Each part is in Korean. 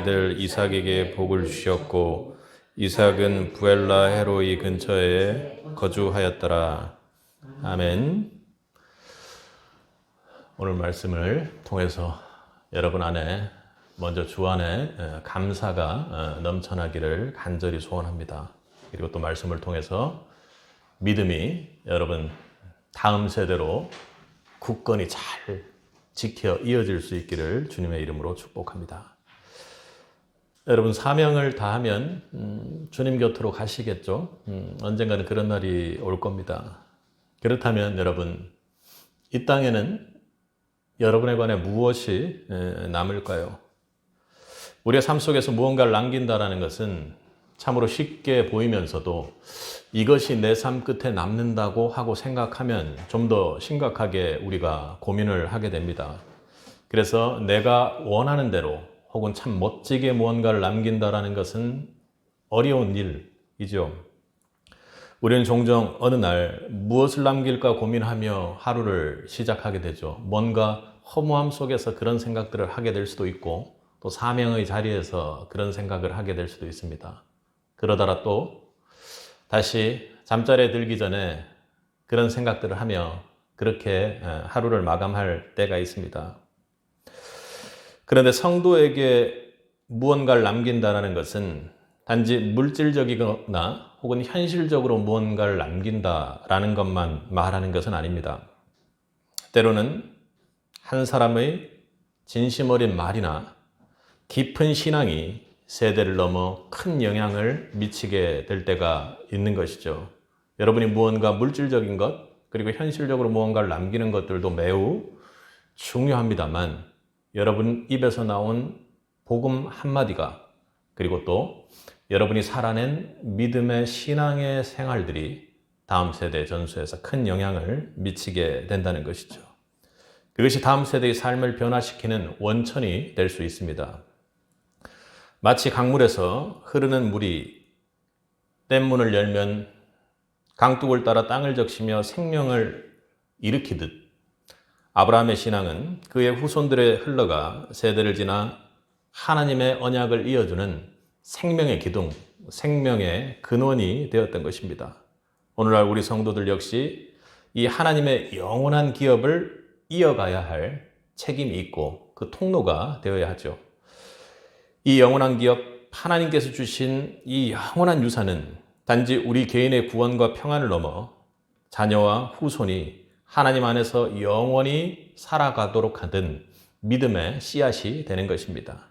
아들 이삭에게 복을 주셨고 이삭은 부엘라 헤로이 근처에 거주하였더라. 아멘. 오늘 말씀을 통해서 여러분 안에 먼저 주 안에 감사가 넘쳐나기를 간절히 소원합니다. 그리고 또 말씀을 통해서 믿음이 여러분 다음 세대로 굳건히 잘 지켜 이어질 수 있기를 주님의 이름으로 축복합니다. 여러분 사명을 다하면 주님 곁으로 가시겠죠. 언젠가는 그런 날이 올 겁니다. 그렇다면 여러분 이 땅에는 여러분에 관해 무엇이 남을까요? 우리의 삶 속에서 무언가를 남긴다는 것은 참으로 쉽게 보이면서도 이것이 내 삶 끝에 남는다고 하고 생각하면 좀 더 심각하게 우리가 고민을 하게 됩니다. 그래서 내가 원하는 대로 혹은 참 멋지게 무언가를 남긴다는 것은 어려운 일이죠. 우리는 종종 어느 날 무엇을 남길까 고민하며 하루를 시작하게 되죠. 뭔가 허무함 속에서 그런 생각들을 하게 될 수도 있고 또 사명의 자리에서 그런 생각을 하게 될 수도 있습니다. 그러다가 또 다시 잠자리에 들기 전에 그런 생각들을 하며 그렇게 하루를 마감할 때가 있습니다. 그런데 성도에게 무언가를 남긴다는 것은 단지 물질적이거나 혹은 현실적으로 무언가를 남긴다라는 것만 말하는 것은 아닙니다. 때로는 한 사람의 진심 어린 말이나 깊은 신앙이 세대를 넘어 큰 영향을 미치게 될 때가 있는 것이죠. 여러분이 무언가 물질적인 것 그리고 현실적으로 무언가를 남기는 것들도 매우 중요합니다만 여러분 입에서 나온 복음 한마디가 그리고 또 여러분이 살아낸 믿음의 신앙의 생활들이 다음 세대 전수에서 큰 영향을 미치게 된다는 것이죠. 그것이 다음 세대의 삶을 변화시키는 원천이 될 수 있습니다. 마치 강물에서 흐르는 물이 댐문을 열면 강둑을 따라 땅을 적시며 생명을 일으키듯 아브라함의 신앙은 그의 후손들에 흘러가 세대를 지나 하나님의 언약을 이어주는 생명의 기둥, 생명의 근원이 되었던 것입니다. 오늘날 우리 성도들 역시 이 하나님의 영원한 기업을 이어가야 할 책임이 있고 그 통로가 되어야 하죠. 이 영원한 기업, 하나님께서 주신 이 영원한 유산은 단지 우리 개인의 구원과 평안을 넘어 자녀와 후손이 하나님 안에서 영원히 살아가도록 하던 믿음의 씨앗이 되는 것입니다.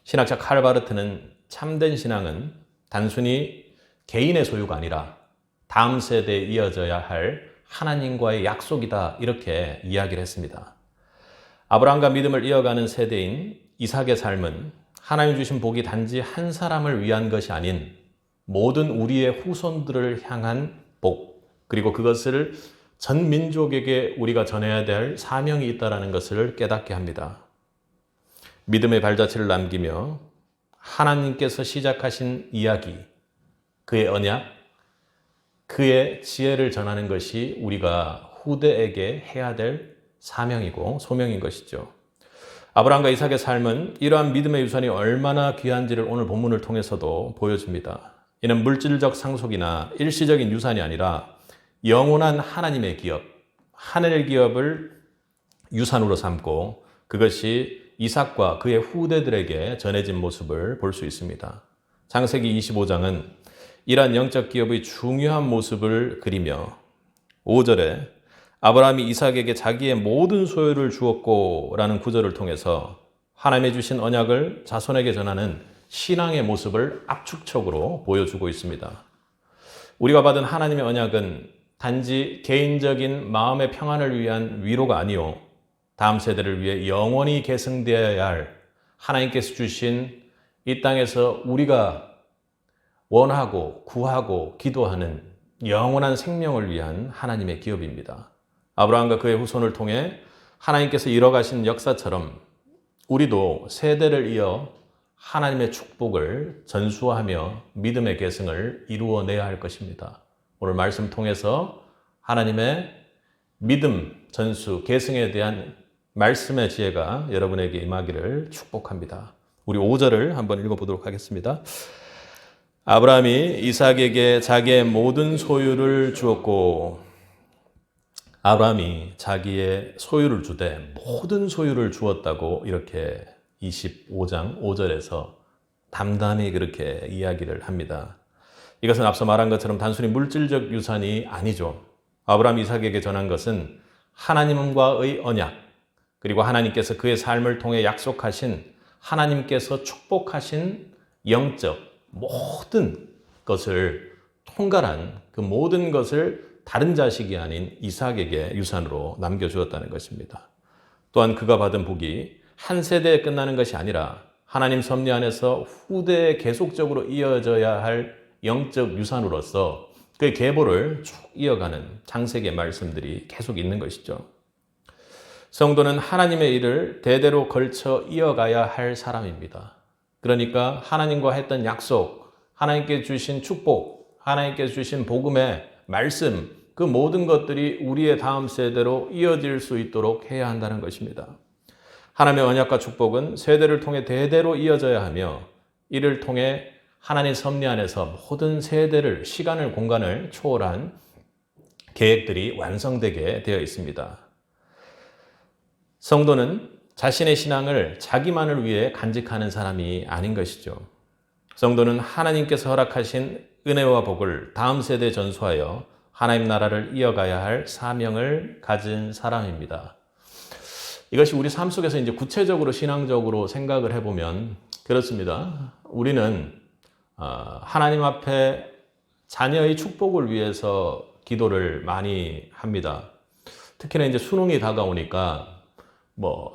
신학자 칼 바르트는 참된 신앙은 단순히 개인의 소유가 아니라 다음 세대에 이어져야 할 하나님과의 약속이다 이렇게 이야기를 했습니다. 아브라함과 믿음을 이어가는 세대인 이삭의 삶은 하나님 주신 복이 단지 한 사람을 위한 것이 아닌 모든 우리의 후손들을 향한 복 그리고 그것을 전 민족에게 우리가 전해야 될 사명이 있다는 것을 깨닫게 합니다. 믿음의 발자취를 남기며 하나님께서 시작하신 이야기, 그의 언약, 그의 지혜를 전하는 것이 우리가 후대에게 해야 될 사명이고 소명인 것이죠. 아브라함과 이삭의 삶은 이러한 믿음의 유산이 얼마나 귀한지를 오늘 본문을 통해서도 보여줍니다. 이는 물질적 상속이나 일시적인 유산이 아니라 영원한 하나님의 기업, 하늘의 기업을 유산으로 삼고 그것이 이삭과 그의 후대들에게 전해진 모습을 볼 수 있습니다. 창세기 25장은 이러한 영적 기업의 중요한 모습을 그리며 5절에 아브라함이 이삭에게 자기의 모든 소유를 주었고 라는 구절을 통해서 하나님이 주신 언약을 자손에게 전하는 신앙의 모습을 압축적으로 보여주고 있습니다. 우리가 받은 하나님의 언약은 단지 개인적인 마음의 평안을 위한 위로가 아니요 다음 세대를 위해 영원히 계승되어야 할 하나님께서 주신 이 땅에서 우리가 원하고 구하고 기도하는 영원한 생명을 위한 하나님의 기업입니다. 아브라함과 그의 후손을 통해 하나님께서 이뤄가신 역사처럼 우리도 세대를 이어 하나님의 축복을 전수하며 믿음의 계승을 이루어내야 할 것입니다. 오늘 말씀 통해서 하나님의 믿음, 전수, 계승에 대한 말씀의 지혜가 여러분에게 임하기를 축복합니다. 우리 5절을 한번 읽어보도록 하겠습니다. 아브라함이 이삭에게 자기의 모든 소유를 주었고, 아브라함이 자기의 소유를 주되 모든 소유를 주었다고 이렇게 25장 5절에서 담담히 그렇게 이야기를 합니다. 이것은 앞서 말한 것처럼 단순히 물질적 유산이 아니죠. 아브라함 이삭에게 전한 것은 하나님과의 언약, 그리고 하나님께서 그의 삶을 통해 약속하신, 하나님께서 축복하신 영적 모든 것을 통괄한 그 모든 것을 다른 자식이 아닌 이삭에게 유산으로 남겨주었다는 것입니다. 또한 그가 받은 복이 한 세대에 끝나는 것이 아니라 하나님 섭리 안에서 후대에 계속적으로 이어져야 할 영적 유산으로서 그의 계보를 쭉 이어가는 창세기의 말씀들이 계속 있는 것이죠. 성도는 하나님의 일을 대대로 걸쳐 이어가야 할 사람입니다. 그러니까 하나님과 했던 약속, 하나님께 주신 축복, 하나님께 주신 복음의 말씀, 그 모든 것들이 우리의 다음 세대로 이어질 수 있도록 해야 한다는 것입니다. 하나님의 언약과 축복은 세대를 통해 대대로 이어져야 하며 이를 통해 하나님 섭리 안에서 모든 세대를, 시간을, 공간을 초월한 계획들이 완성되게 되어 있습니다. 성도는 자신의 신앙을 자기만을 위해 간직하는 사람이 아닌 것이죠. 성도는 하나님께서 허락하신 은혜와 복을 다음 세대에 전수하여 하나님 나라를 이어가야 할 사명을 가진 사람입니다. 이것이 우리 삶 속에서 이제 구체적으로 신앙적으로 생각을 해보면 그렇습니다. 우리는 하나님 앞에 자녀의 축복을 위해서 기도를 많이 합니다. 특히나 이제 수능이 다가오니까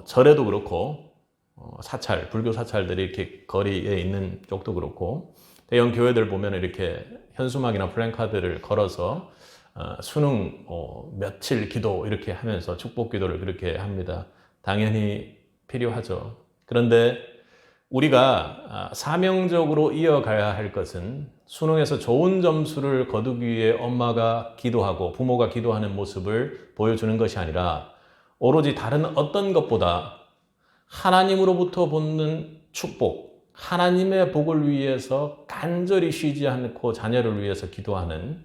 절에도 그렇고 사찰, 불교 사찰들이 이렇게 거리에 있는 쪽도 그렇고 대형 교회들 보면 이렇게 현수막이나 플랜카드를 걸어서 수능 며칠 기도 이렇게 하면서 축복 기도를 그렇게 합니다. 당연히 필요하죠. 그런데 우리가 사명적으로 이어가야 할 것은 수능에서 좋은 점수를 거두기 위해 엄마가 기도하고 부모가 기도하는 모습을 보여주는 것이 아니라 오로지 다른 어떤 것보다 하나님으로부터 받는 축복, 하나님의 복을 위해서 간절히 쉬지 않고 자녀를 위해서 기도하는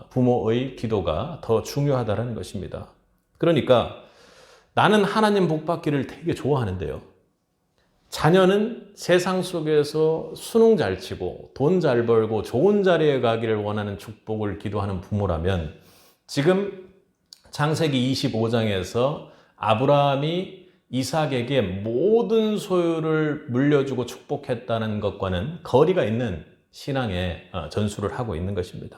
부모의 기도가 더 중요하다는 것입니다. 그러니까 나는 하나님 복 받기를 되게 좋아하는데요. 자녀는 세상 속에서 수능 잘 치고 돈 잘 벌고 좋은 자리에 가기를 원하는 축복을 기도하는 부모라면 지금 창세기 25장에서 아브라함이 이삭에게 모든 소유를 물려주고 축복했다는 것과는 거리가 있는 신앙의 전수를 하고 있는 것입니다.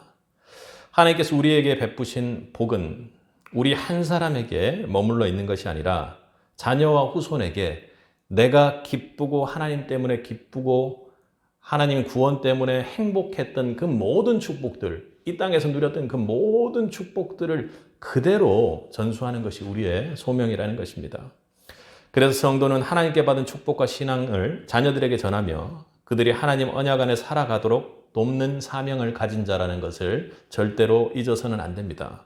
하나님께서 우리에게 베푸신 복은 우리 한 사람에게 머물러 있는 것이 아니라 자녀와 후손에게 내가 기쁘고 하나님 때문에 기쁘고 하나님 구원 때문에 행복했던 그 모든 축복들, 이 땅에서 누렸던 그 모든 축복들을 그대로 전수하는 것이 우리의 소명이라는 것입니다. 그래서 성도는 하나님께 받은 축복과 신앙을 자녀들에게 전하며 그들이 하나님 언약 안에 살아가도록 돕는 사명을 가진 자라는 것을 절대로 잊어서는 안 됩니다.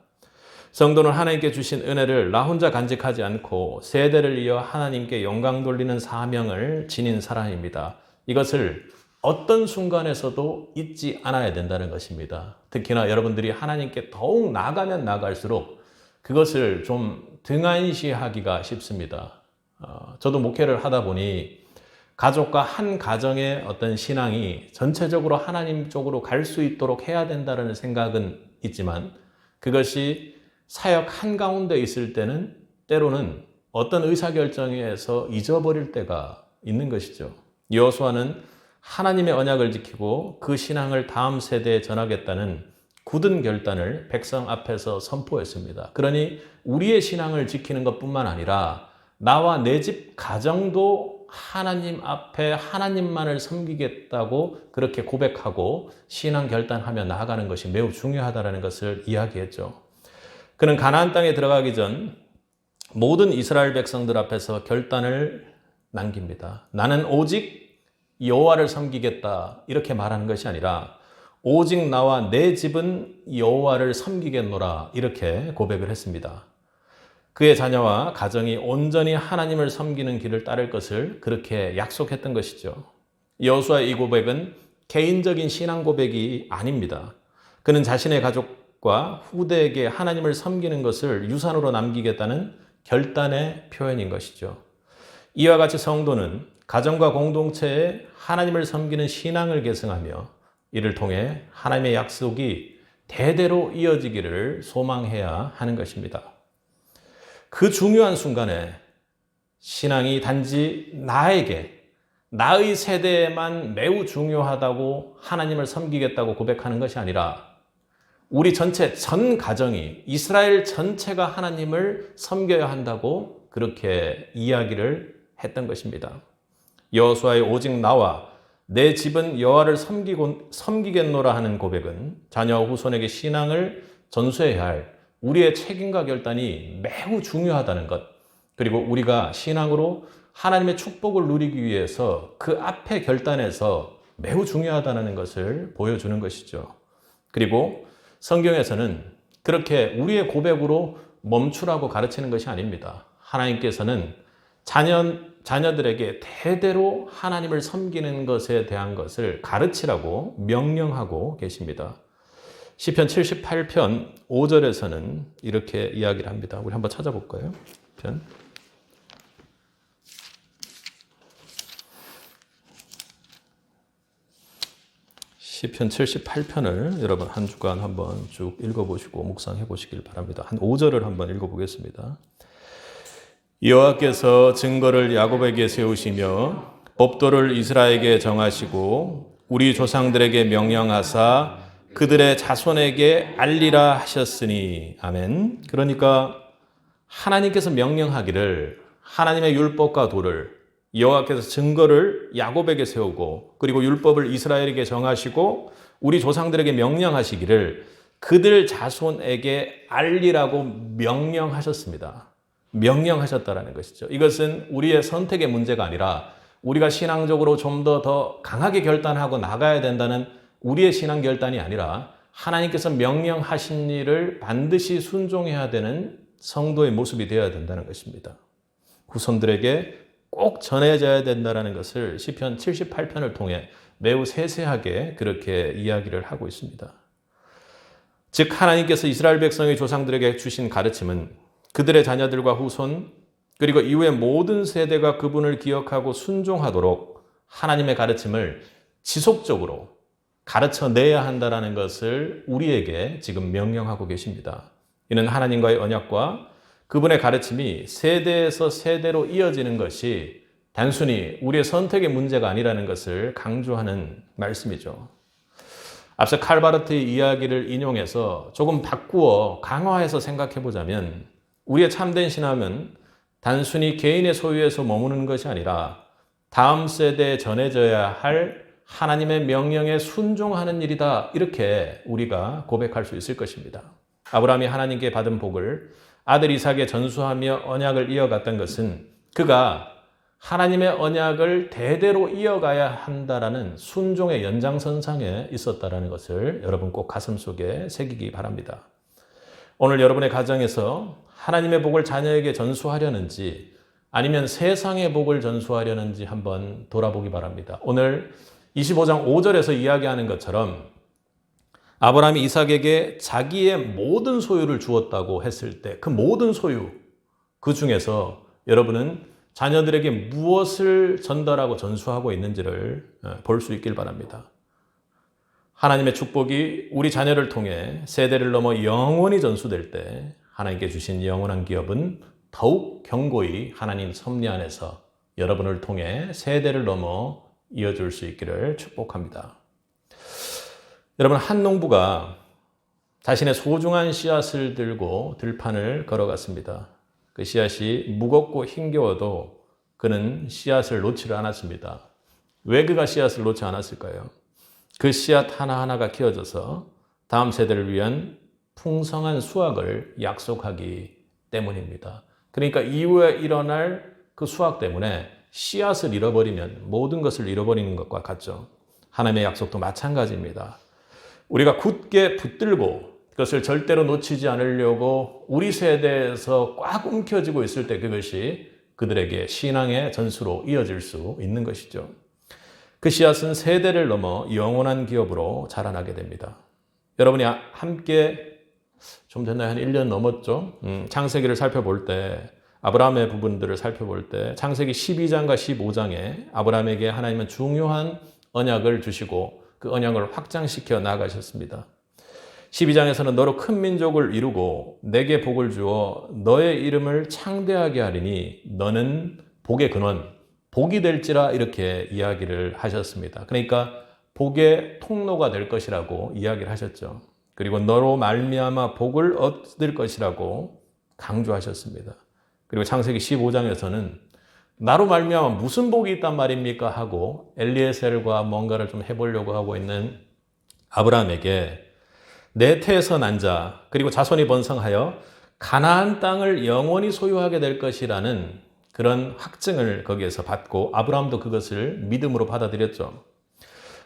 성도는 하나님께 주신 은혜를 나 혼자 간직하지 않고 세대를 이어 하나님께 영광 돌리는 사명을 지닌 사람입니다. 이것을 어떤 순간에서도 잊지 않아야 된다는 것입니다. 특히나 여러분들이 하나님께 더욱 나아가면 나아갈수록 그것을 좀 등한시하기가 쉽습니다. 저도 목회를 하다 보니 가족과 한 가정의 어떤 신앙이 전체적으로 하나님 쪽으로 갈 수 있도록 해야 된다는 생각은 있지만 그것이 사역 한가운데 있을 때는 때로는 어떤 의사결정에서 잊어버릴 때가 있는 것이죠. 여호수아는 하나님의 언약을 지키고 그 신앙을 다음 세대에 전하겠다는 굳은 결단을 백성 앞에서 선포했습니다. 그러니 우리의 신앙을 지키는 것뿐만 아니라 나와 내 집 가정도 하나님 앞에 하나님만을 섬기겠다고 그렇게 고백하고 신앙 결단하며 나아가는 것이 매우 중요하다는 것을 이야기했죠. 그는 가나안 땅에 들어가기 전 모든 이스라엘 백성들 앞에서 결단을 남깁니다. 나는 오직 여호와를 섬기겠다 이렇게 말하는 것이 아니라 오직 나와 내 집은 여호와를 섬기겠노라 이렇게 고백을 했습니다. 그의 자녀와 가정이 온전히 하나님을 섬기는 길을 따를 것을 그렇게 약속했던 것이죠. 여호수아의 이 고백은 개인적인 신앙 고백이 아닙니다. 그는 자신의 가족과 후대에게 하나님을 섬기는 것을 유산으로 남기겠다는 결단의 표현인 것이죠. 이와 같이 성도는 가정과 공동체에 하나님을 섬기는 신앙을 계승하며 이를 통해 하나님의 약속이 대대로 이어지기를 소망해야 하는 것입니다. 그 중요한 순간에 신앙이 단지 나의 세대에만 매우 중요하다고 하나님을 섬기겠다고 고백하는 것이 아니라 우리 전체 전 가정이 이스라엘 전체가 하나님을 섬겨야 한다고 그렇게 이야기를 했던 것입니다. 여호수아의 오직 나와 내 집은 여호와를 섬기겠노라 하는 고백은 자녀와 후손에게 신앙을 전수해야 할 우리의 책임과 결단이 매우 중요하다는 것, 그리고 우리가 신앙으로 하나님의 축복을 누리기 위해서 그 앞에 결단에서 매우 중요하다는 것을 보여주는 것이죠. 그리고 성경에서는 그렇게 우리의 고백으로 멈추라고 가르치는 것이 아닙니다. 하나님께서는 자녀들에게 대대로 하나님을 섬기는 것에 대한 것을 가르치라고 명령하고 계십니다. 시편 78편 5절에서는 이렇게 이야기를 합니다. 우리 한번 찾아볼까요? 시편 78편을 여러분 한 주간 한번 쭉 읽어보시고 묵상해 보시길 바랍니다. 한 5절을 한번 읽어보겠습니다. 여호와께서 증거를 야곱에게 세우시며 법도를 이스라엘에게 정하시고 우리 조상들에게 명령하사 그들의 자손에게 알리라 하셨으니. 아멘. 그러니까 하나님께서 명령하기를 하나님의 율법과 도를 여호와께서 증거를 야곱에게 세우고 그리고 율법을 이스라엘에게 정하시고 우리 조상들에게 명령하시기를 그들 자손에게 알리라고 명령하셨습니다. 명령하셨다라는 것이죠. 이것은 우리의 선택의 문제가 아니라 우리가 신앙적으로 좀 더 강하게 결단하고 나가야 된다는 우리의 신앙 결단이 아니라 하나님께서 명령하신 일을 반드시 순종해야 되는 성도의 모습이 되어야 된다는 것입니다. 후손들에게 꼭 전해져야 된다는 것을 시편 78편을 통해 매우 세세하게 그렇게 이야기를 하고 있습니다. 즉 하나님께서 이스라엘 백성의 조상들에게 주신 가르침은 그들의 자녀들과 후손 그리고 이후의 모든 세대가 그분을 기억하고 순종하도록 하나님의 가르침을 지속적으로 가르쳐내야 한다는 것을 우리에게 지금 명령하고 계십니다. 이는 하나님과의 언약과 그분의 가르침이 세대에서 세대로 이어지는 것이 단순히 우리의 선택의 문제가 아니라는 것을 강조하는 말씀이죠. 앞서 칼바르트의 이야기를 인용해서 조금 바꾸어 강화해서 생각해 보자면 우리의 참된 신앙은 단순히 개인의 소유에서 머무는 것이 아니라 다음 세대에 전해져야 할 하나님의 명령에 순종하는 일이다. 이렇게 우리가 고백할 수 있을 것입니다. 아브라함이 하나님께 받은 복을 아들 이삭에 전수하며 언약을 이어갔던 것은 그가 하나님의 언약을 대대로 이어가야 한다라는 순종의 연장선상에 있었다라는 것을 여러분 꼭 가슴속에 새기기 바랍니다. 오늘 여러분의 가정에서 하나님의 복을 자녀에게 전수하려는지 아니면 세상의 복을 전수하려는지 한번 돌아보기 바랍니다. 오늘 25장 5절에서 이야기하는 것처럼 아브라함이 이삭에게 자기의 모든 소유를 주었다고 했을 때 그 모든 소유, 그 중에서 여러분은 자녀들에게 무엇을 전달하고 전수하고 있는지를 볼 수 있길 바랍니다. 하나님의 축복이 우리 자녀를 통해 세대를 넘어 영원히 전수될 때 하나님께 주신 영원한 기업은 더욱 견고히 하나님 섭리 안에서 여러분을 통해 세대를 넘어 이어줄 수 있기를 축복합니다. 여러분, 한 농부가 자신의 소중한 씨앗을 들고 들판을 걸어갔습니다. 그 씨앗이 무겁고 힘겨워도 그는 씨앗을 놓지를 않았습니다. 왜 그가 씨앗을 놓지 않았을까요? 그 씨앗 하나하나가 키워져서 다음 세대를 위한 풍성한 수확을 약속하기 때문입니다. 그러니까 이후에 일어날 그 수확 때문에 씨앗을 잃어버리면 모든 것을 잃어버리는 것과 같죠. 하나님의 약속도 마찬가지입니다. 우리가 굳게 붙들고 그것을 절대로 놓치지 않으려고 우리 세대에서 꽉 움켜쥐고 있을 때 그것이 그들에게 신앙의 전수로 이어질 수 있는 것이죠. 그 씨앗은 세대를 넘어 영원한 기업으로 자라나게 됩니다. 여러분이 함께 좀 됐나요? 한 1년 넘었죠? 창세기를 살펴볼 때 아브라함의 부분들을 살펴볼 때 창세기 12장과 15장에 아브라함에게 하나님은 중요한 언약을 주시고 그 언약을 확장시켜 나가셨습니다. 12장에서는 너로 큰 민족을 이루고 내게 복을 주어 너의 이름을 창대하게 하리니 너는 복의 근원, 복이 될지라 이렇게 이야기를 하셨습니다. 그러니까 복의 통로가 될 것이라고 이야기를 하셨죠. 그리고 너로 말미암아 복을 얻을 것이라고 강조하셨습니다. 그리고 창세기 15장에서는 나로 말미암아 무슨 복이 있단 말입니까? 하고 엘리에셀과 뭔가를 좀 해보려고 하고 있는 아브라함에게 내 태에서 난 자 그리고 자손이 번성하여 가나안 땅을 영원히 소유하게 될 것이라는 그런 확증을 거기에서 받고 아브라함도 그것을 믿음으로 받아들였죠.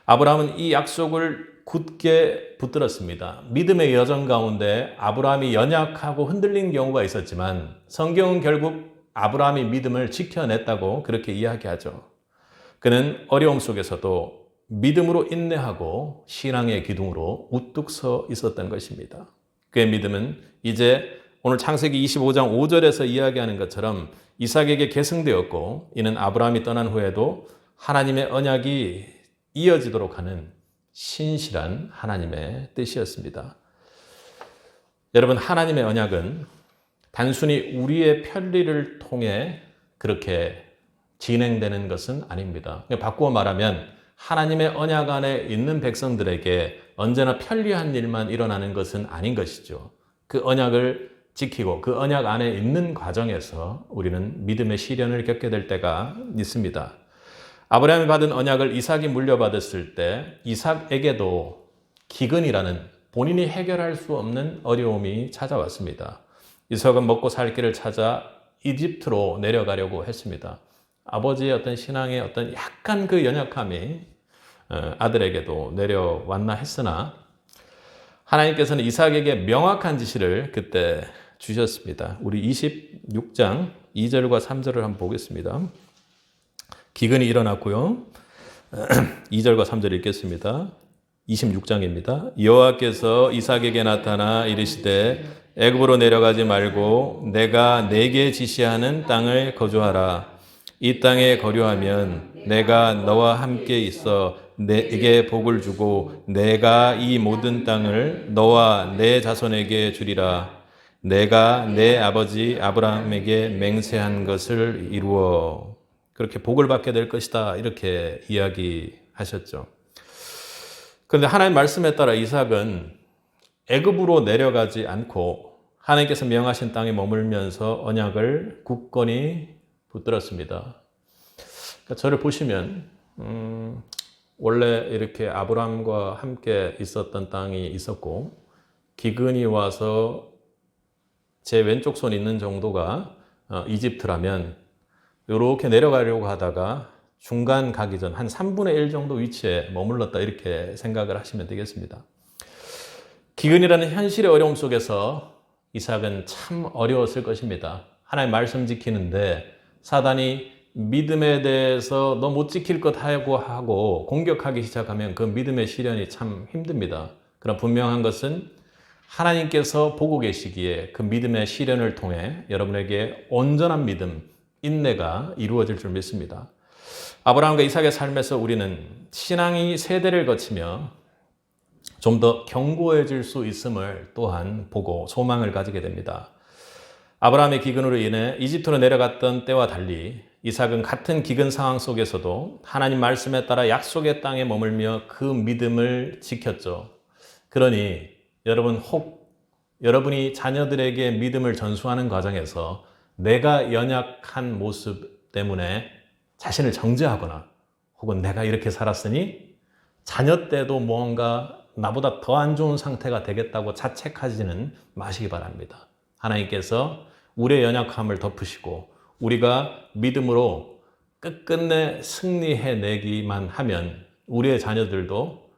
아브라함은 이 약속을 굳게 붙들었습니다. 믿음의 여정 가운데 아브라함이 연약하고 흔들린 경우가 있었지만 성경은 결국 아브라함이 믿음을 지켜냈다고 그렇게 이야기하죠. 그는 어려움 속에서도 믿음으로 인내하고 신앙의 기둥으로 우뚝 서 있었던 것입니다. 그의 믿음은 이제 오늘 창세기 25장 5절에서 이야기하는 것처럼 이삭에게 계승되었고 이는 아브라함이 떠난 후에도 하나님의 언약이 이어지도록 하는 신실한 하나님의 뜻이었습니다. 여러분, 하나님의 언약은 단순히 우리의 편리를 통해 그렇게 진행되는 것은 아닙니다. 바꾸어 말하면 하나님의 언약 안에 있는 백성들에게 언제나 편리한 일만 일어나는 것은 아닌 것이죠. 그 언약을 지키고 그 언약 안에 있는 과정에서 우리는 믿음의 시련을 겪게 될 때가 있습니다. 아브라함이 받은 언약을 이삭이 물려받았을 때 이삭에게도 기근이라는 본인이 해결할 수 없는 어려움이 찾아왔습니다. 이삭은 먹고 살 길을 찾아 이집트로 내려가려고 했습니다. 아버지의 어떤 신앙의 어떤 약간 그 연약함이 아들에게도 내려왔나 했으나 하나님께서는 이삭에게 명확한 지시를 그때 주셨습니다. 우리 26장 2절과 3절을 한번 보겠습니다. 기근이 일어났고요. 2절과 3절 읽겠습니다. 26장입니다. 여호와께서 이삭에게 나타나 이르시되 애굽으로 내려가지 말고 내가 네게 지시하는 땅을 거주하라. 이 땅에 거류하면 내가 너와 함께 있어 내게 복을 주고 내가 이 모든 땅을 너와 내 자손에게 주리라. 내가 내 아버지 아브라함에게 맹세한 것을 이루어 그렇게 복을 받게 될 것이다. 이렇게 이야기하셨죠. 그런데 하나님 말씀에 따라 이삭은 애굽으로 내려가지 않고 하나님께서 명하신 땅에 머물면서 언약을 굳건히 붙들었습니다. 그러니까 저를 보시면 원래 이렇게 아브라함과 함께 있었던 땅이 있었고 기근이 와서 제 왼쪽 손 있는 정도가 이집트라면 이렇게 내려가려고 하다가 중간 가기 전 한 3분의 1 정도 위치에 머물렀다 이렇게 생각을 하시면 되겠습니다. 기근이라는 현실의 어려움 속에서 이삭은 참 어려웠을 것입니다. 하나님 말씀 지키는데 사단이 믿음에 대해서 너 못 지킬 것 하고 공격하기 시작하면 그 믿음의 시련이 참 힘듭니다. 그러나 분명한 것은 하나님께서 보고 계시기에 그 믿음의 시련을 통해 여러분에게 온전한 믿음, 인내가 이루어질 줄 믿습니다. 아브라함과 이삭의 삶에서 우리는 신앙이 세대를 거치며 좀 더 견고해질 수 있음을 또한 보고 소망을 가지게 됩니다. 아브라함의 기근으로 인해 이집트로 내려갔던 때와 달리 이삭은 같은 기근 상황 속에서도 하나님 말씀에 따라 약속의 땅에 머물며 그 믿음을 지켰죠. 그러니 여러분 혹 여러분이 자녀들에게 믿음을 전수하는 과정에서 내가 연약한 모습 때문에 자신을 정죄하거나 혹은 내가 이렇게 살았으니 자녀 때도 뭔가 나보다 더 안 좋은 상태가 되겠다고 자책하지는 마시기 바랍니다. 하나님께서 우리의 연약함을 덮으시고 우리가 믿음으로 끝끝내 승리해내기만 하면 우리의 자녀들도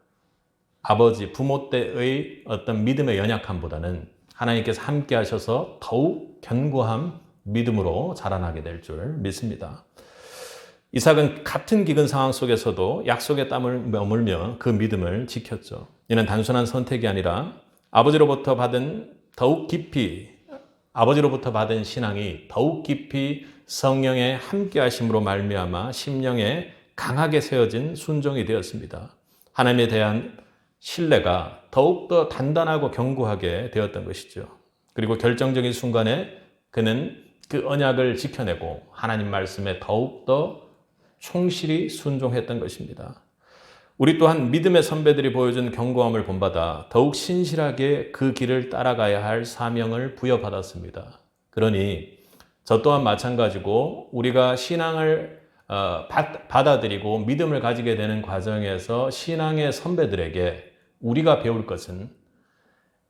아버지, 부모 때의 어떤 믿음의 연약함보다는 하나님께서 함께 하셔서 더욱 견고한 믿음으로 자라나게 될 줄 믿습니다. 이삭은 같은 기근 상황 속에서도 약속의 땀을 머물며 그 믿음을 지켰죠. 이는 단순한 선택이 아니라 아버지로부터 받은 신앙이 더욱 깊이 성령의 함께 하심으로 말미암아 심령에 강하게 세워진 순종이 되었습니다. 하나님에 대한 신뢰가 더욱더 단단하고 견고하게 되었던 것이죠. 그리고 결정적인 순간에 그는 그 언약을 지켜내고 하나님 말씀에 더욱더 충실히 순종했던 것입니다. 우리 또한 믿음의 선배들이 보여준 견고함을 본받아 더욱 신실하게 그 길을 따라가야 할 사명을 부여받았습니다. 그러니 저 또한 마찬가지고 우리가 신앙을 받아들이고 믿음을 가지게 되는 과정에서 신앙의 선배들에게 우리가 배울 것은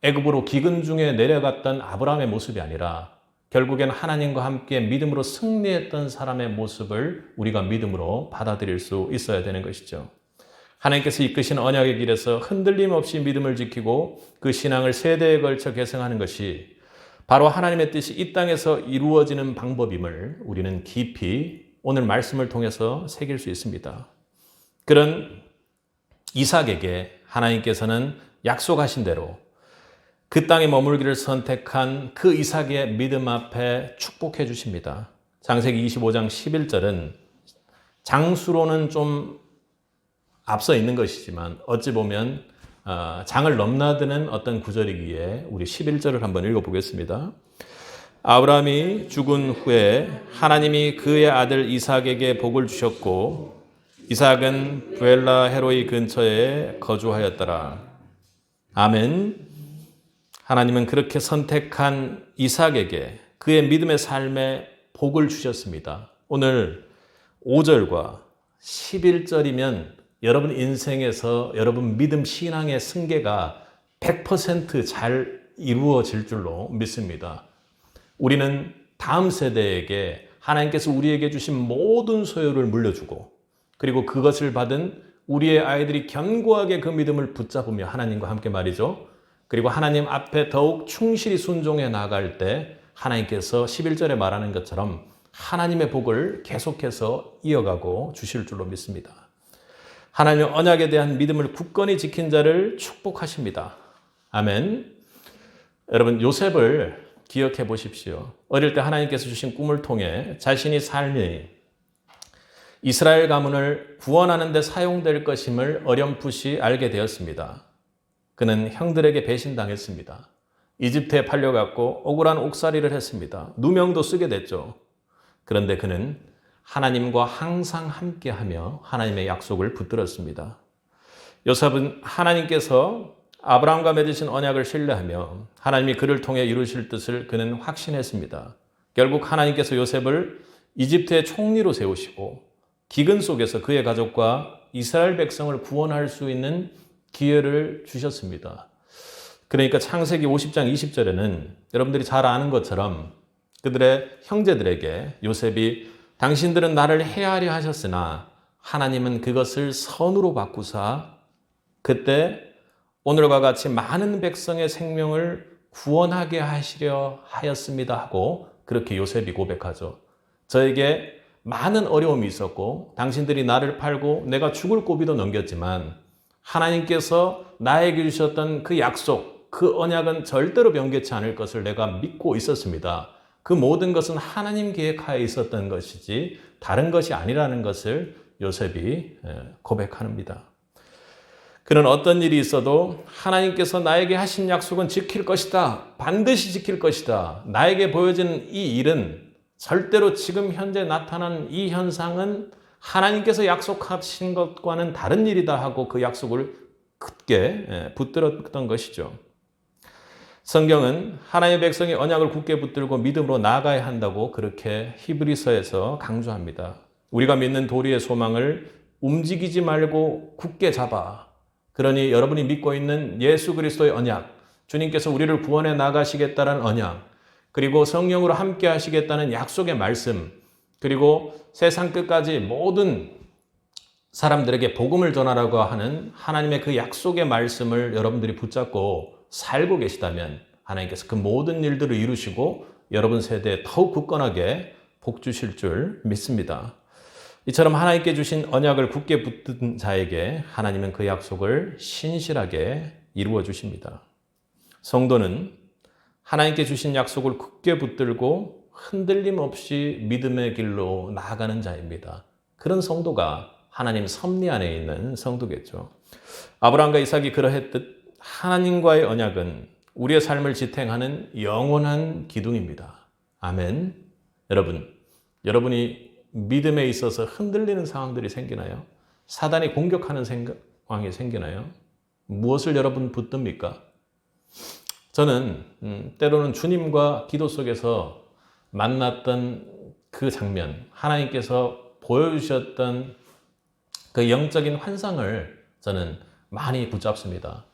애굽으로 기근 중에 내려갔던 아브라함의 모습이 아니라 결국엔 하나님과 함께 믿음으로 승리했던 사람의 모습을 우리가 믿음으로 받아들일 수 있어야 되는 것이죠. 하나님께서 이끄신 언약의 길에서 흔들림 없이 믿음을 지키고 그 신앙을 세대에 걸쳐 계승하는 것이 바로 하나님의 뜻이 이 땅에서 이루어지는 방법임을 우리는 깊이 오늘 말씀을 통해서 새길 수 있습니다. 그런 이삭에게 하나님께서는 약속하신 대로 그 땅에 머물기를 선택한 그 이삭의 믿음 앞에 축복해 주십니다. 창세기 25장 11절은 장수로는 좀 앞서 있는 것이지만 어찌 보면 장을 넘나드는 어떤 구절이기에 우리 11절을 한번 읽어보겠습니다. 아브라함이 죽은 후에 하나님이 그의 아들 이삭에게 복을 주셨고 이삭은 부엘라 헤로이 근처에 거주하였더라. 아멘. 하나님은 그렇게 선택한 이삭에게 그의 믿음의 삶에 복을 주셨습니다. 오늘 5절과 11절이면 여러분 인생에서 여러분 믿음 신앙의 승계가 100% 잘 이루어질 줄로 믿습니다. 우리는 다음 세대에게 하나님께서 우리에게 주신 모든 소유를 물려주고 그리고 그것을 받은 우리의 아이들이 견고하게 그 믿음을 붙잡으며 하나님과 함께 말이죠. 그리고 하나님 앞에 더욱 충실히 순종해 나갈 때 하나님께서 11절에 말하는 것처럼 하나님의 복을 계속해서 이어가고 주실 줄로 믿습니다. 하나님의 언약에 대한 믿음을 굳건히 지킨 자를 축복하십니다. 아멘. 여러분 요셉을 기억해 보십시오. 어릴 때 하나님께서 주신 꿈을 통해 자신이 삶이 이스라엘 가문을 구원하는 데 사용될 것임을 어렴풋이 알게 되었습니다. 그는 형들에게 배신당했습니다. 이집트에 팔려갔고 억울한 옥살이를 했습니다. 누명도 쓰게 됐죠. 그런데 그는 하나님과 항상 함께하며 하나님의 약속을 붙들었습니다. 요셉은 하나님께서 아브라함과 맺으신 언약을 신뢰하며 하나님이 그를 통해 이루실 뜻을 그는 확신했습니다. 결국 하나님께서 요셉을 이집트의 총리로 세우시고 기근 속에서 그의 가족과 이스라엘 백성을 구원할 수 있는 기회를 주셨습니다. 그러니까 창세기 50장 20절에는 여러분들이 잘 아는 것처럼 그들의 형제들에게 요셉이 당신들은 나를 해하려 하셨으나 하나님은 그것을 선으로 바꾸사 그때 오늘과 같이 많은 백성의 생명을 구원하게 하시려 하였습니다 하고 그렇게 요셉이 고백하죠. 저에게 많은 어려움이 있었고 당신들이 나를 팔고 내가 죽을 고비도 넘겼지만 하나님께서 나에게 주셨던 그 약속, 그 언약은 절대로 변개치 않을 것을 내가 믿고 있었습니다. 그 모든 것은 하나님 계획하에 있었던 것이지 다른 것이 아니라는 것을 요셉이 고백합니다. 그는 어떤 일이 있어도 하나님께서 나에게 하신 약속은 지킬 것이다. 반드시 지킬 것이다. 나에게 보여지는 이 일은 절대로 지금 현재 나타난 이 현상은 하나님께서 약속하신 것과는 다른 일이다 하고 그 약속을 굳게 붙들었던 것이죠. 성경은 하나님의 백성이 언약을 굳게 붙들고 믿음으로 나아가야 한다고 그렇게 히브리서에서 강조합니다. 우리가 믿는 도리의 소망을 움직이지 말고 굳게 잡아. 그러니 여러분이 믿고 있는 예수 그리스도의 언약, 주님께서 우리를 구원해 나가시겠다는 언약, 그리고 성령으로 함께 하시겠다는 약속의 말씀, 그리고 세상 끝까지 모든 사람들에게 복음을 전하라고 하는 하나님의 그 약속의 말씀을 여러분들이 붙잡고 살고 계시다면 하나님께서 그 모든 일들을 이루시고 여러분 세대에 더욱 굳건하게 복 주실 줄 믿습니다. 이처럼 하나님께 주신 언약을 굳게 붙든 자에게 하나님은 그 약속을 신실하게 이루어 주십니다. 성도는 하나님께 주신 약속을 굳게 붙들고 흔들림 없이 믿음의 길로 나아가는 자입니다. 그런 성도가 하나님 섭리 안에 있는 성도겠죠. 아브라함과 이삭이 그러했듯 하나님과의 언약은 우리의 삶을 지탱하는 영원한 기둥입니다. 아멘. 여러분이 믿음에 있어서 흔들리는 상황들이 생기나요? 사단이 공격하는 상황이 생기나요? 무엇을 여러분 붙듭니까? 저는 때로는 주님과 기도 속에서 만났던 그 장면, 하나님께서 보여주셨던 그 영적인 환상을 저는 많이 붙잡습니다.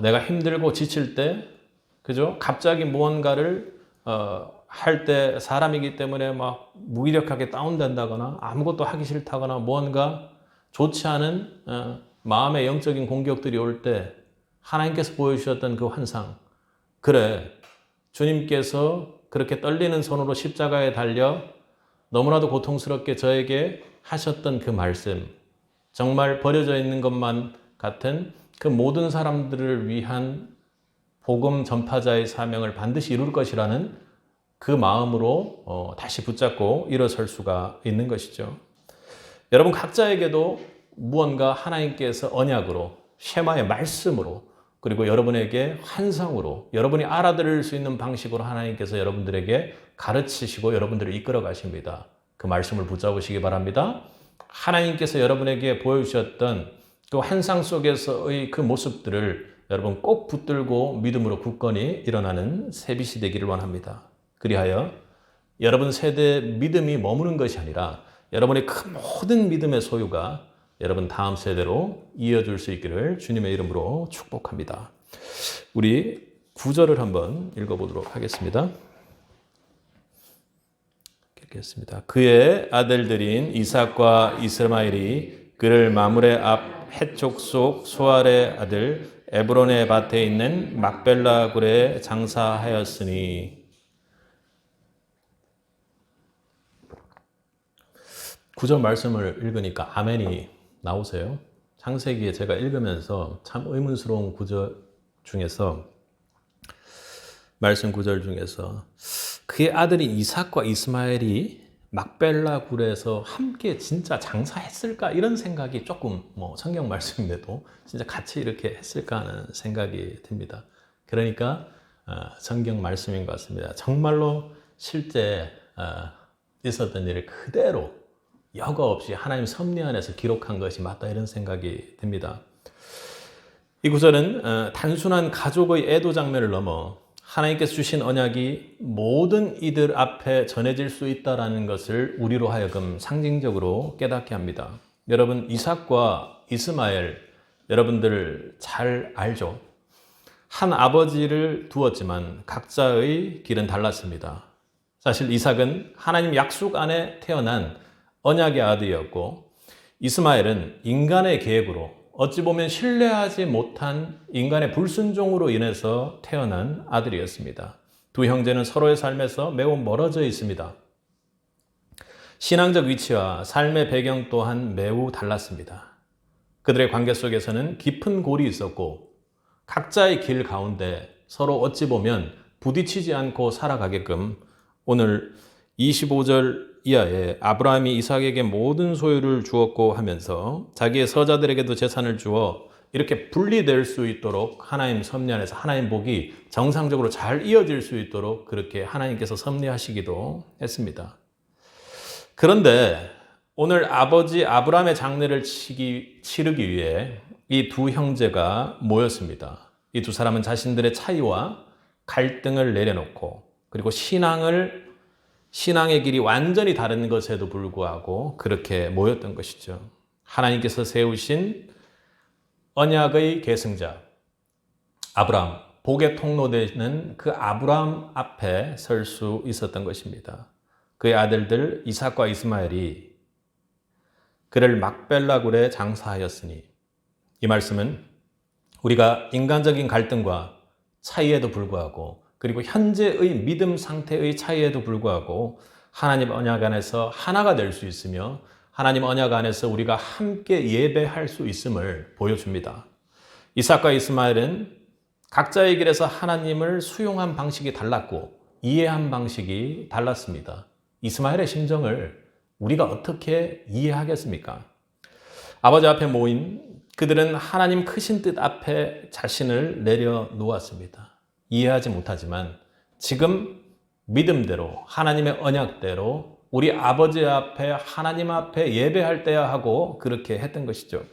내가 힘들고 지칠 때, 그죠? 갑자기 무언가를 할 때 사람이기 때문에 막 무기력하게 다운된다거나 아무것도 하기 싫다거나 무언가 좋지 않은 마음의 영적인 공격들이 올 때 하나님께서 보여주셨던 그 환상, 그래, 주님께서 그렇게 떨리는 손으로 십자가에 달려 너무나도 고통스럽게 저에게 하셨던 그 말씀, 정말 버려져 있는 것만 같은 그 모든 사람들을 위한 복음 전파자의 사명을 반드시 이룰 것이라는 그 마음으로 다시 붙잡고 일어설 수가 있는 것이죠. 여러분 각자에게도 무언가 하나님께서 언약으로, 쉐마의 말씀으로, 그리고 여러분에게 환상으로, 여러분이 알아들을 수 있는 방식으로 하나님께서 여러분들에게 가르치시고 여러분들을 이끌어 가십니다. 그 말씀을 붙잡으시기 바랍니다. 하나님께서 여러분에게 보여주셨던 그 환상 속에서의 그 모습들을 여러분 꼭 붙들고 믿음으로 굳건히 일어나는 새빛이 되기를 원합니다. 그리하여 여러분 세대의 믿음이 머무는 것이 아니라 여러분의 그 모든 믿음의 소유가 여러분 다음 세대로 이어줄 수 있기를 주님의 이름으로 축복합니다. 우리 9절을 한번 읽어보도록 하겠습니다. 읽겠습니다. 그의 아들들인 이삭과 이스마엘이 그를 마므레 앞 해촉속 소알의 아들 에브론의 밭에 있는 막벨라 굴에 장사하였으니. 9절 말씀을 읽으니까 아멘이 나오세요. 창세기에 제가 읽으면서 참 의문스러운 구절 중에서, 말씀 구절 중에서 그의 아들이 이삭과 이스마엘이 막벨라 굴에서 함께 진짜 장사했을까 이런 생각이 조금 성경 말씀인데도 진짜 같이 이렇게 했을까 하는 생각이 듭니다. 그러니까 성경 말씀인 것 같습니다. 정말로 실제 있었던 일을 그대로 여과 없이 하나님 섭리 안에서 기록한 것이 맞다 이런 생각이 듭니다. 이 구절은 단순한 가족의 애도 장면을 넘어 하나님께서 주신 언약이 모든 이들 앞에 전해질 수 있다는 것을 우리로 하여금 상징적으로 깨닫게 합니다. 여러분 이삭과 이스마엘 여러분들 잘 알죠? 한 아버지를 두었지만 각자의 길은 달랐습니다. 사실 이삭은 하나님 약속 안에 태어난 언약의 아들이었고 이스마엘은 인간의 계획으로 어찌 보면 신뢰하지 못한 인간의 불순종으로 인해서 태어난 아들이었습니다. 두 형제는 서로의 삶에서 매우 멀어져 있습니다. 신앙적 위치와 삶의 배경 또한 매우 달랐습니다. 그들의 관계 속에서는 깊은 골이 있었고 각자의 길 가운데 서로 어찌 보면 부딪히지 않고 살아가게끔 오늘 25절 이하에 아브라함이 이삭에게 모든 소유를 주었고 하면서 자기의 서자들에게도 재산을 주어 이렇게 분리될 수 있도록 하나님 섭리 안에서 하나님 복이 정상적으로 잘 이어질 수 있도록 그렇게 하나님께서 섭리하시기도 했습니다. 그런데 오늘 아버지 아브라함의 장례를 치르기 위해 이 두 형제가 모였습니다. 이 두 사람은 자신들의 차이와 갈등을 내려놓고 그리고 신앙의 길이 완전히 다른 것에도 불구하고 그렇게 모였던 것이죠. 하나님께서 세우신 언약의 계승자 아브라함, 복의 통로되는 그 아브라함 앞에 설 수 있었던 것입니다. 그의 아들들 이삭과 이스마엘이 그를 막벨라굴에 장사하였으니. 이 말씀은 우리가 인간적인 갈등과 차이에도 불구하고, 그리고 현재의 믿음 상태의 차이에도 불구하고 하나님 언약 안에서 하나가 될 수 있으며 하나님 언약 안에서 우리가 함께 예배할 수 있음을 보여줍니다. 이삭과 이스마엘은 각자의 길에서 하나님을 수용한 방식이 달랐고 이해한 방식이 달랐습니다. 이스마엘의 심정을 우리가 어떻게 이해하겠습니까? 아버지 앞에 모인 그들은 하나님 크신 뜻 앞에 자신을 내려놓았습니다. 이해하지 못하지만 지금 믿음대로 하나님의 언약대로 우리 아버지 앞에 하나님 앞에 예배할 때야 하고 그렇게 했던 것이죠.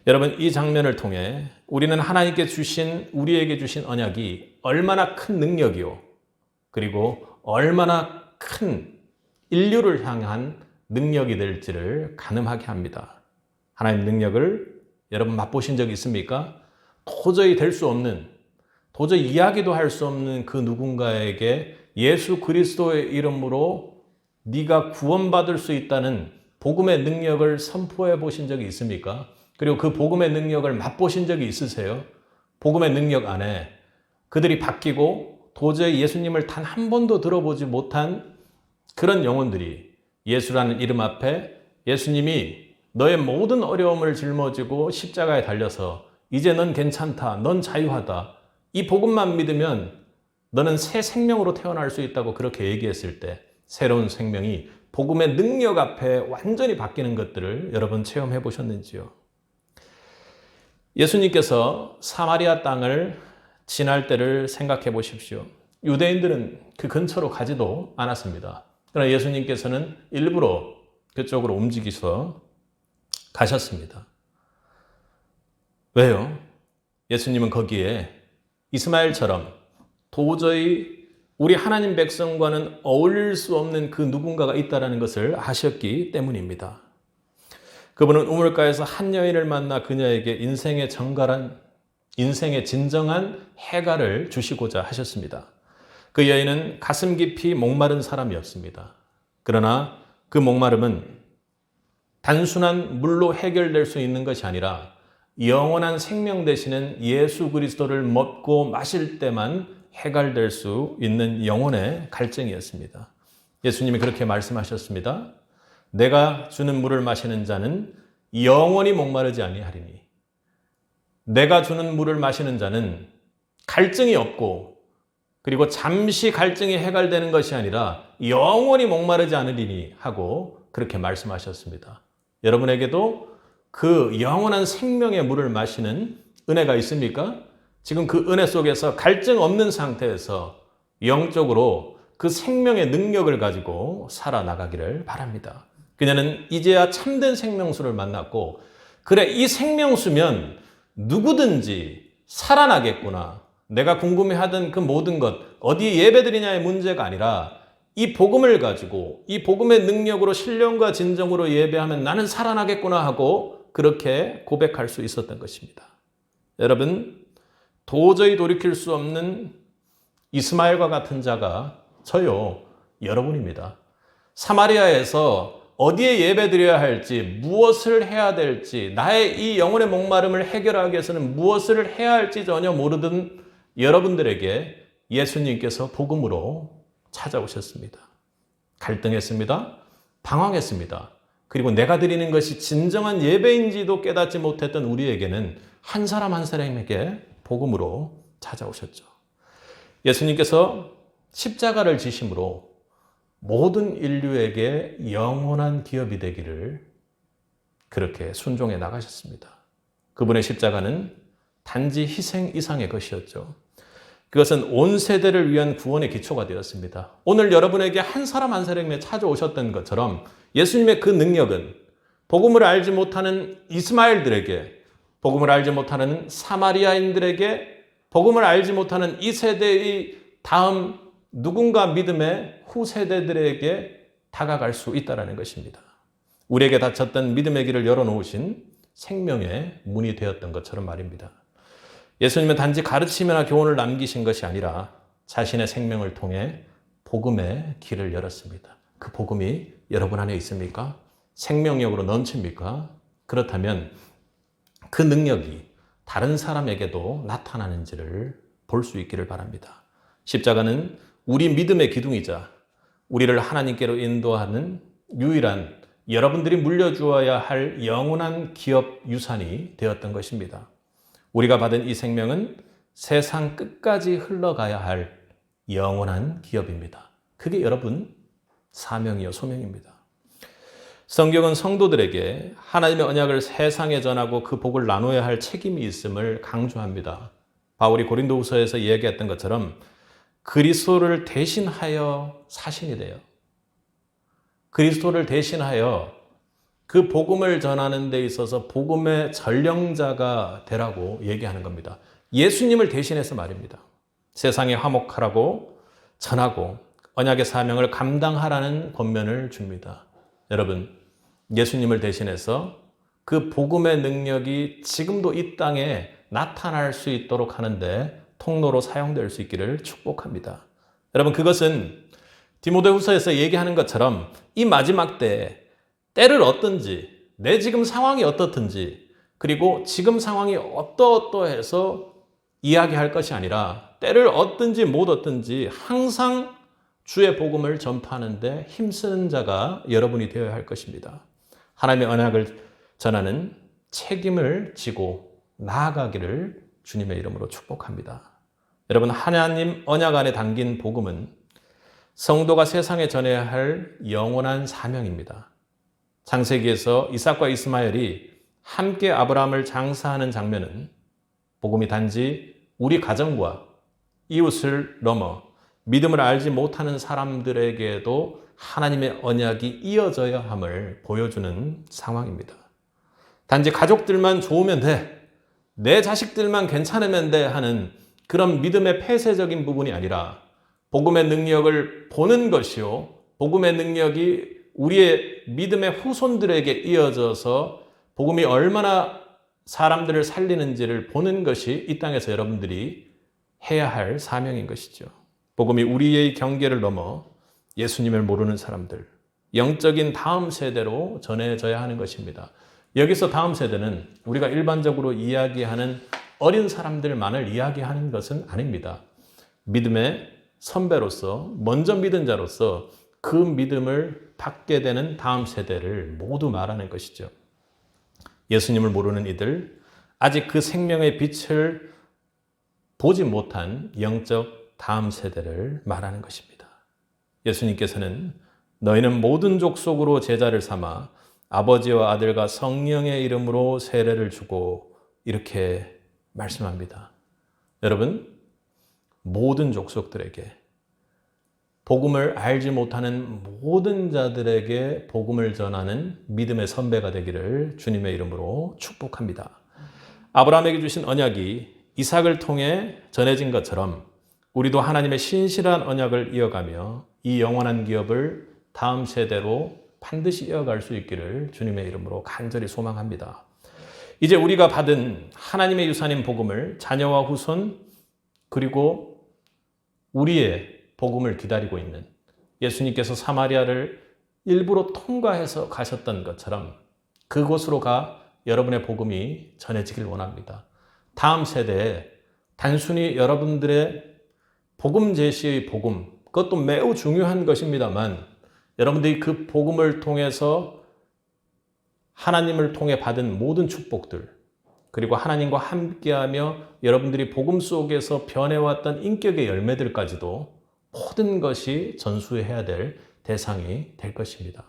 여러분, 이 장면을 통해 우리는 하나님께 주신 우리에게 주신 언약이 얼마나 큰 능력이요, 그리고 얼마나 큰 인류를 향한 능력이 될지를 가늠하게 합니다. 하나님 능력을 여러분 맛보신 적 있습니까? 도저히 될 수 없는, 도저히 이야기도 할 수 없는 그 누군가에게 예수 그리스도의 이름으로 네가 구원받을 수 있다는 복음의 능력을 선포해 보신 적이 있습니까? 그리고 그 복음의 능력을 맛보신 적이 있으세요? 복음의 능력 안에 그들이 바뀌고 도저히 예수님을 단 한 번도 들어보지 못한 그런 영혼들이 예수라는 이름 앞에 예수님이 너의 모든 어려움을 짊어지고 십자가에 달려서 이제 넌 괜찮다, 넌 자유하다, 이 복음만 믿으면 너는 새 생명으로 태어날 수 있다고 그렇게 얘기했을 때 새로운 생명이 복음의 능력 앞에 완전히 바뀌는 것들을 여러분 체험해 보셨는지요? 예수님께서 사마리아 땅을 지날 때를 생각해 보십시오. 유대인들은 그 근처로 가지도 않았습니다. 그러나 예수님께서는 일부러 그쪽으로 움직이서 가셨습니다. 왜요? 예수님은 거기에 이스마엘처럼 도저히 우리 하나님 백성과는 어울릴 수 없는 그 누군가가 있다는 것을 아셨기 때문입니다. 그분은 우물가에서 한 여인을 만나 그녀에게 인생의 정갈한, 인생의 진정한 해갈을 주시고자 하셨습니다. 그 여인은 가슴 깊이 목마른 사람이었습니다. 그러나 그 목마름은 단순한 물로 해결될 수 있는 것이 아니라 영원한 생명 되시는 예수 그리스도를 먹고 마실 때만 해결될 수 있는 영혼의 갈증이었습니다. 예수님이 그렇게 말씀하셨습니다. 내가 주는 물을 마시는 자는 영원히 목마르지 아니하리니, 내가 주는 물을 마시는 자는 갈증이 없고 그리고 잠시 갈증이 해결되는 것이 아니라 영원히 목마르지 않으리니 하고 그렇게 말씀하셨습니다. 여러분에게도 그 영원한 생명의 물을 마시는 은혜가 있습니까? 지금 그 은혜 속에서 갈증 없는 상태에서 영적으로 그 생명의 능력을 가지고 살아나가기를 바랍니다. 그녀는 이제야 참된 생명수를 만났고, 그래, 이 생명수면 누구든지 살아나겠구나. 내가 궁금해하던 그 모든 것, 어디에 예배드리냐의 문제가 아니라 이 복음을 가지고 이 복음의 능력으로 신령과 진정으로 예배하면 나는 살아나겠구나 하고 그렇게 고백할 수 있었던 것입니다. 여러분, 도저히 돌이킬 수 없는 이스마엘과 같은 자가 저요, 여러분입니다. 사마리아에서 어디에 예배드려야 할지, 무엇을 해야 될지, 나의 이 영혼의 목마름을 해결하기 위해서는 무엇을 해야 할지 전혀 모르던 여러분들에게 예수님께서 복음으로 찾아오셨습니다. 갈등했습니다. 당황했습니다. 그리고 내가 드리는 것이 진정한 예배인지도 깨닫지 못했던 우리에게는 한 사람 한 사람에게 복음으로 찾아오셨죠. 예수님께서 십자가를 지심으로 모든 인류에게 영원한 기업이 되기를 그렇게 순종해 나가셨습니다. 그분의 십자가는 단지 희생 이상의 것이었죠. 그것은 온 세대를 위한 구원의 기초가 되었습니다. 오늘 여러분에게 한 사람 한 사람에게 찾아오셨던 것처럼 예수님의 그 능력은 복음을 알지 못하는 이스마엘들에게, 복음을 알지 못하는 사마리아인들에게, 복음을 알지 못하는 이 세대의 다음 누군가 믿음의 후세대들에게 다가갈 수 있다는 것입니다. 우리에게 닫혔던 믿음의 길을 열어놓으신 생명의 문이 되었던 것처럼 말입니다. 예수님은 단지 가르치거나 교훈을 남기신 것이 아니라 자신의 생명을 통해 복음의 길을 열었습니다. 그 복음이 여러분 안에 있습니까? 생명력으로 넘칩니까? 그렇다면 그 능력이 다른 사람에게도 나타나는지를 볼 수 있기를 바랍니다. 십자가는 우리 믿음의 기둥이자 우리를 하나님께로 인도하는 유일한 여러분들이 물려주어야 할 영원한 기업 유산이 되었던 것입니다. 우리가 받은 이 생명은 세상 끝까지 흘러가야 할 영원한 기업입니다. 그게 여러분 사명이요 소명입니다. 성경은 성도들에게 하나님의 언약을 세상에 전하고 그 복을 나눠야 할 책임이 있음을 강조합니다. 바울이 고린도후서에서 이야기했던 것처럼 그리스도를 대신하여 사신이 돼요. 그리스도를 대신하여 그 복음을 전하는 데 있어서 복음의 전령자가 되라고 얘기하는 겁니다. 예수님을 대신해서 말입니다. 세상에 화목하라고 전하고 언약의 사명을 감당하라는 권면을 줍니다. 여러분, 예수님을 대신해서 그 복음의 능력이 지금도 이 땅에 나타날 수 있도록 하는데 통로로 사용될 수 있기를 축복합니다. 여러분, 그것은 디모데후서에서 얘기하는 것처럼 이 마지막 때를 어떤지, 내 지금 상황이 어떻든지, 그리고 지금 상황이 어떠어떠해서 이야기할 것이 아니라 때를 얻든지 못 얻든지 항상 주의 복음을 전파하는데 힘쓰는 자가 여러분이 되어야 할 것입니다. 하나님의 언약을 전하는 책임을 지고 나아가기를 주님의 이름으로 축복합니다. 여러분, 하나님 언약 안에 담긴 복음은 성도가 세상에 전해야 할 영원한 사명입니다. 창세기에서 이삭과 이스마엘이 함께 아브라함을 장사하는 장면은 복음이 단지 우리 가정과 이웃을 넘어 믿음을 알지 못하는 사람들에게도 하나님의 언약이 이어져야 함을 보여주는 상황입니다. 단지 가족들만 좋으면 돼, 내 자식들만 괜찮으면 돼 하는 그런 믿음의 폐쇄적인 부분이 아니라 복음의 능력을 보는 것이요, 복음의 능력이 우리의 믿음의 후손들에게 이어져서 복음이 얼마나 사람들을 살리는지를 보는 것이 이 땅에서 여러분들이 해야 할 사명인 것이죠. 복음이 우리의 경계를 넘어 예수님을 모르는 사람들, 영적인 다음 세대로 전해져야 하는 것입니다. 여기서 다음 세대는 우리가 일반적으로 이야기하는 어린 사람들만을 이야기하는 것은 아닙니다. 믿음의 선배로서, 먼저 믿은 자로서 그 믿음을 받게 되는 다음 세대를 모두 말하는 것이죠. 예수님을 모르는 이들, 아직 그 생명의 빛을 보지 못한 영적 다음 세대를 말하는 것입니다. 예수님께서는 너희는 모든 족속으로 제자를 삼아 아버지와 아들과 성령의 이름으로 세례를 주고 이렇게 말씀합니다. 여러분, 모든 족속들에게, 복음을 알지 못하는 모든 자들에게 복음을 전하는 믿음의 선배가 되기를 주님의 이름으로 축복합니다. 아브라함에게 주신 언약이 이삭을 통해 전해진 것처럼 우리도 하나님의 신실한 언약을 이어가며 이 영원한 기업을 다음 세대로 반드시 이어갈 수 있기를 주님의 이름으로 간절히 소망합니다. 이제 우리가 받은 하나님의 유산인 복음을 자녀와 후손, 그리고 우리의 복음을 기다리고 있는, 예수님께서 사마리아를 일부러 통과해서 가셨던 것처럼 그곳으로 가 여러분의 복음이 전해지길 원합니다. 다음 세대에 단순히 여러분들의 복음 제시의 복음, 그것도 매우 중요한 것입니다만 여러분들이 그 복음을 통해서 하나님을 통해 받은 모든 축복들, 그리고 하나님과 함께하며 여러분들이 복음 속에서 변해왔던 인격의 열매들까지도 모든 것이 전수해야 될 대상이 될 것입니다.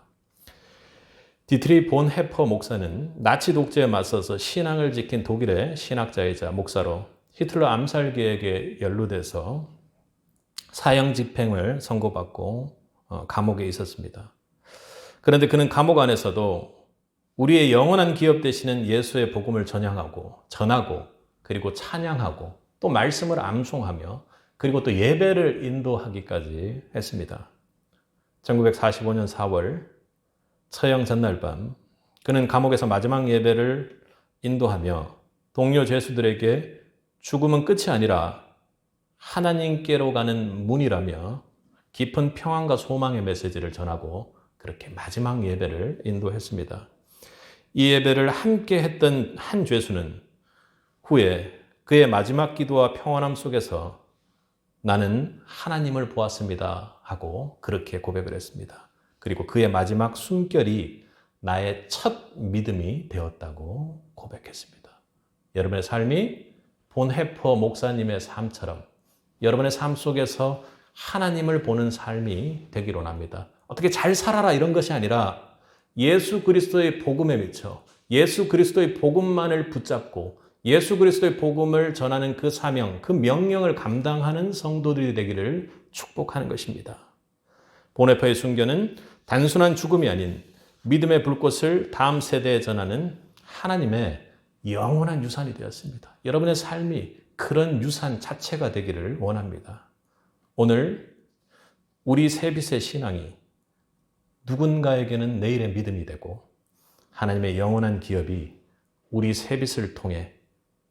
디트리 본 해퍼 목사는 나치 독재에 맞서서 신앙을 지킨 독일의 신학자이자 목사로 히틀러 암살 계획에 연루돼서 사형 집행을 선고받고 감옥에 있었습니다. 그런데 그는 감옥 안에서도 우리의 영원한 기업 되시는 예수의 복음을 전하고 그리고 찬양하고 또 말씀을 암송하며 그리고 또 예배를 인도하기까지 했습니다. 1945년 4월 처형 전날 밤 그는 감옥에서 마지막 예배를 인도하며 동료 죄수들에게 죽음은 끝이 아니라 하나님께로 가는 문이라며 깊은 평안과 소망의 메시지를 전하고 그렇게 마지막 예배를 인도했습니다. 이 예배를 함께 했던 한 죄수는 후에 그의 마지막 기도와 평안함 속에서 나는 하나님을 보았습니다 하고 그렇게 고백을 했습니다. 그리고 그의 마지막 숨결이 나의 첫 믿음이 되었다고 고백했습니다. 여러분의 삶이 본해퍼 목사님의 삶처럼 여러분의 삶 속에서 하나님을 보는 삶이 되기를 원합니다. 어떻게 잘 살아라 이런 것이 아니라 예수 그리스도의 복음에 미쳐 예수 그리스도의 복음만을 붙잡고 예수 그리스도의 복음을 전하는 그 사명, 그 명령을 감당하는 성도들이 되기를 축복하는 것입니다. 본해퍼의 순교는 단순한 죽음이 아닌 믿음의 불꽃을 다음 세대에 전하는 하나님의 영원한 유산이 되었습니다. 여러분의 삶이 그런 유산 자체가 되기를 원합니다. 오늘 우리 세빛의 신앙이 누군가에게는 내일의 믿음이 되고 하나님의 영원한 기업이 우리 세빛을 통해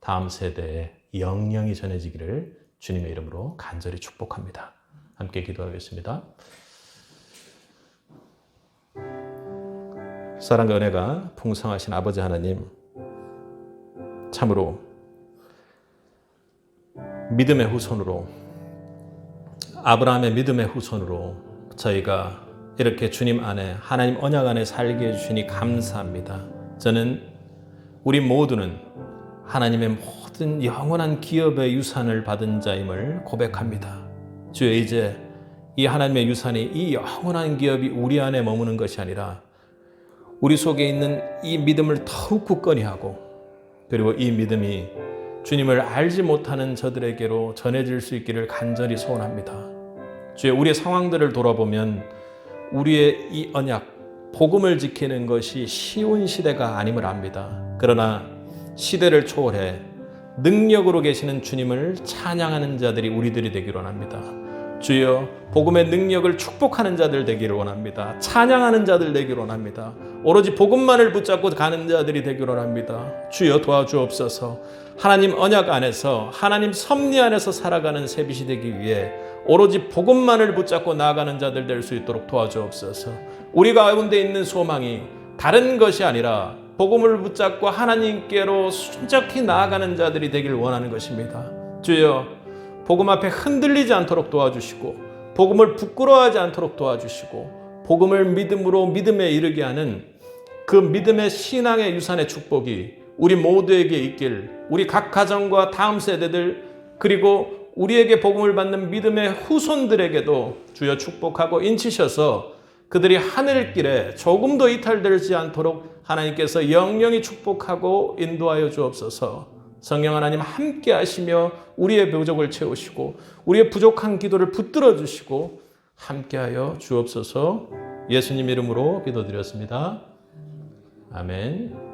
다음 세대에 영영이 전해지기를 주님의 이름으로 간절히 축복합니다. 함께 기도하겠습니다. 사랑과 은혜가 풍성하신 아버지 하나님, 참으로 믿음의 후손으로 아브라함의 믿음의 후손으로 저희가 이렇게 주님 안에 하나님 언약 안에 살게 해주시니 감사합니다. 저는 우리 모두는 하나님의 모든 영원한 기업의 유산을 받은 자임을 고백합니다. 주여, 이제 이 하나님의 유산이 이 영원한 기업이 우리 안에 머무는 것이 아니라 우리 속에 있는 이 믿음을 더욱 굳건히 하고 그리고 이 믿음이 주님을 알지 못하는 저들에게로 전해질 수 있기를 간절히 소원합니다. 주여, 우리의 상황들을 돌아보면 우리의 이 언약, 복음을 지키는 것이 쉬운 시대가 아님을 압니다. 그러나 시대를 초월해 능력으로 계시는 주님을 찬양하는 자들이 우리들이 되기를 원합니다. 주여, 복음의 능력을 축복하는 자들 되기를 원합니다. 찬양하는 자들 되기를 원합니다. 오로지 복음만을 붙잡고 가는 자들이 되기를 원합니다. 주여, 도와주옵소서. 하나님 언약 안에서 하나님 섭리 안에서 살아가는 세빛이 되기 위해 오로지 복음만을 붙잡고 나아가는 자들 될 수 있도록 도와주옵소서. 우리 가운데 있는 소망이 다른 것이 아니라 복음을 붙잡고 하나님께로 순적히 나아가는 자들이 되기를 원하는 것입니다. 주여, 복음 앞에 흔들리지 않도록 도와주시고 복음을 부끄러워하지 않도록 도와주시고 복음을 믿음으로 믿음에 이르게 하는 그 믿음의 신앙의 유산의 축복이 우리 모두에게 있길, 우리 각 가정과 다음 세대들 그리고 우리에게 복음을 받는 믿음의 후손들에게도 주여 축복하고 인치셔서 그들이 하늘길에 조금도 이탈되지 않도록 하나님께서 영영이 축복하고 인도하여 주옵소서. 성령 하나님 함께 하시며 우리의 부족을 채우시고 우리의 부족한 기도를 붙들어 주시고 함께하여 주옵소서. 예수님 이름으로 기도드렸습니다. 아멘.